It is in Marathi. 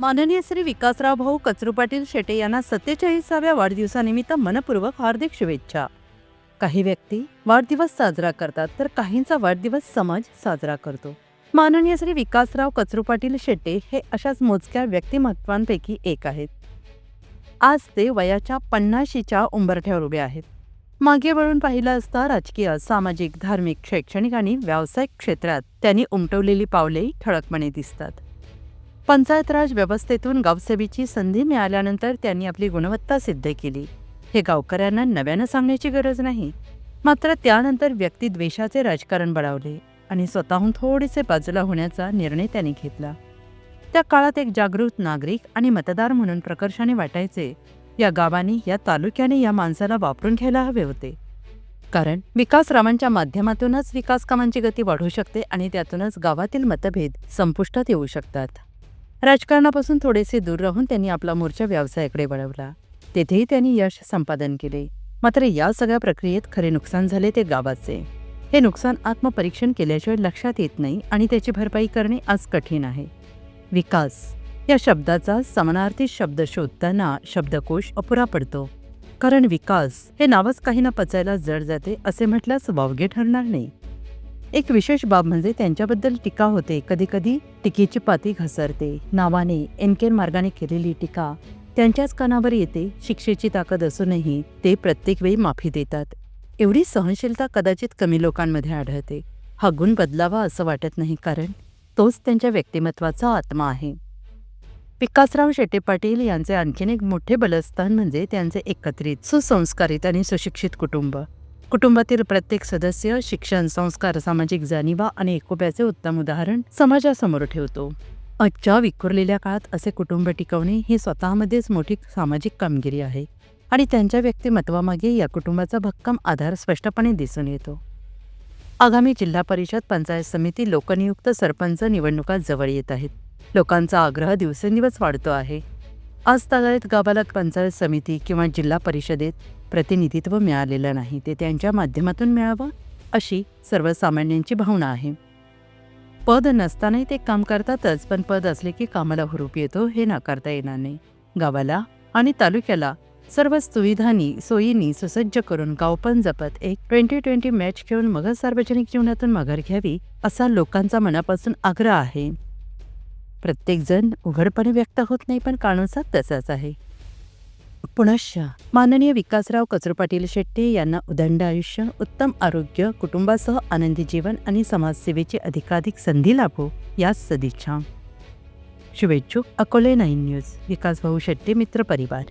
माननीय श्री विकासराव भाऊ कचरू पाटील शेटे यांना 47व्या वाढदिवसानिमित्त मनपूर्वक हार्दिक शुभेच्छा. काही व्यक्ती वाढदिवस साजरा करतात तर काहींचा वाढदिवस समाज साजरा करतो. माननीय श्री विकासराव कचरू पाटील शेटे हे अशाच मोजक्या व्यक्तिमत्वांपैकी एक आहेत. आज ते वयाच्या 50च्या उंबरठ्यावर उभे आहेत. मागे वळून पाहिलं असता राजकीय, सामाजिक, धार्मिक, शैक्षणिक आणि व्यावसायिक क्षेत्रात त्यांनी उमटवलेली पावले ठळकपणे दिसतात. पंचायत राज व्यवस्थेतून गावसेवेची संधी मिळाल्यानंतर त्यांनी आपली गुणवत्ता सिद्ध केली. हे गावकऱ्यांना नव्यानं सांगण्याची गरज नाही. मात्र त्यानंतर व्यक्तिद्वेषाचे राजकारण बळावले आणि स्वतःहून थोडेसे बाजूला होण्याचा निर्णय त्यांनी घेतला. त्या काळात एक जागृत नागरिक आणि मतदार म्हणून प्रकर्षाने वाटायचे या गावाने, या तालुक्याने या माणसाला वापरून घ्यायला हवे होते. कारण विकासरावांच्या माध्यमातूनच विकास कामांची गती वाढू शकते आणि त्यातूनच गावातील मतभेद संपुष्टात येऊ शकतात. राजकारणापासून थोडेसे दूर राहून त्यांनी आपला मोर्चा व्यवसायाकडे वळवला. तेथेही त्यांनी यश संपादन केले. मात्र या सगळ्या प्रक्रियेत खरे नुकसान झाले ते गावाचे. हे नुकसान आत्मपरीक्षण केल्याशिवाय लक्षात येत नाही आणि त्याची भरपाई करणे आज कठीण आहे. विकास या शब्दाचा समानार्थी शब्द शोधताना शब्दकोश अपुरा पडतो. कारण विकास हे नावच काहींना पचायला जड जाते असे म्हटल्यास वावगे ठरणार नाही. एक विशेष बाब म्हणजे त्यांच्याबद्दल टीका होते. कधी कधी टीकेची पाती घसरते. नावाने एनकेन मार्गाने केलेली टीका त्यांच्याच कानावर येते. शिक्षेची ताकद असूनही ते प्रत्येक वेळी माफी देतात. एवढी सहनशीलता कदाचित कमी लोकांमध्ये आढळते. हा गुण बदलावा असं वाटत नाही, कारण तोच त्यांच्या व्यक्तिमत्वाचा आत्मा आहे. विकासराव शेटे पाटील यांचे आणखीन एक मोठे बलस्थान म्हणजे त्यांचे एकत्रित, सुसंस्कारित आणि सुशिक्षित कुटुंब. कुटुंबातील प्रत्येक सदस्य शिक्षण, संस्कार, सामाजिक जाणीवा आणि एकोप्याचे उत्तम उदाहरण समाजासमोर ठेवतो. आजच्या विखुरलेल्या काळात असे कुटुंब टिकवणे ही स्वतःमध्येच मोठी सामाजिक कामगिरी आहे आणि त्यांच्या व्यक्तिमत्वामागे या कुटुंबाचा भक्कम आधार स्पष्टपणे दिसून येतो. आगामी जिल्हा परिषद, पंचायत समिती, लोकनियुक्त सरपंच निवडणुका जवळ येत आहेत. लोकांचा आग्रह दिवसेंदिवस वाढतो आहे. आज तागायत गावाला पंचायत समिती किंवा जिल्हा परिषदेत प्रतिनिधित्व मिळालेलं नाही. ते त्यांच्या माध्यमातून मिळावं अशी सर्वसामान्यांची भावना आहे. पद नसतानाही ते काम करतातच, पण पद असले की कामाला हुरूप येतो हे नाकारता येणार नाही. गावाला आणि तालुक्याला सर्व सुविधांनी, सोयींनी सुसज्ज करून गावपण जपत एक 2020 मॅच खेळून मग सार्वजनिक जीवनातून माघार घ्यावी असा लोकांचा मनापासून आग्रह आहे. प्रत्येकजण उघडपणे व्यक्त होत नाही, पण कानुसार तसाच आहे. पुनश्च माननीय विकासराव कचरू पाटील शेट्टे यांना उदंड आयुष्य, उत्तम आरोग्य, कुटुंबासह आनंदी जीवन आणि समाजसेवेची अधिकाधिक संधी लाभो याच सदिच्छा. शुभेच्छुक. अकोले 9 न्यूज. विकास भाऊ शेट्टे मित्र परिवार.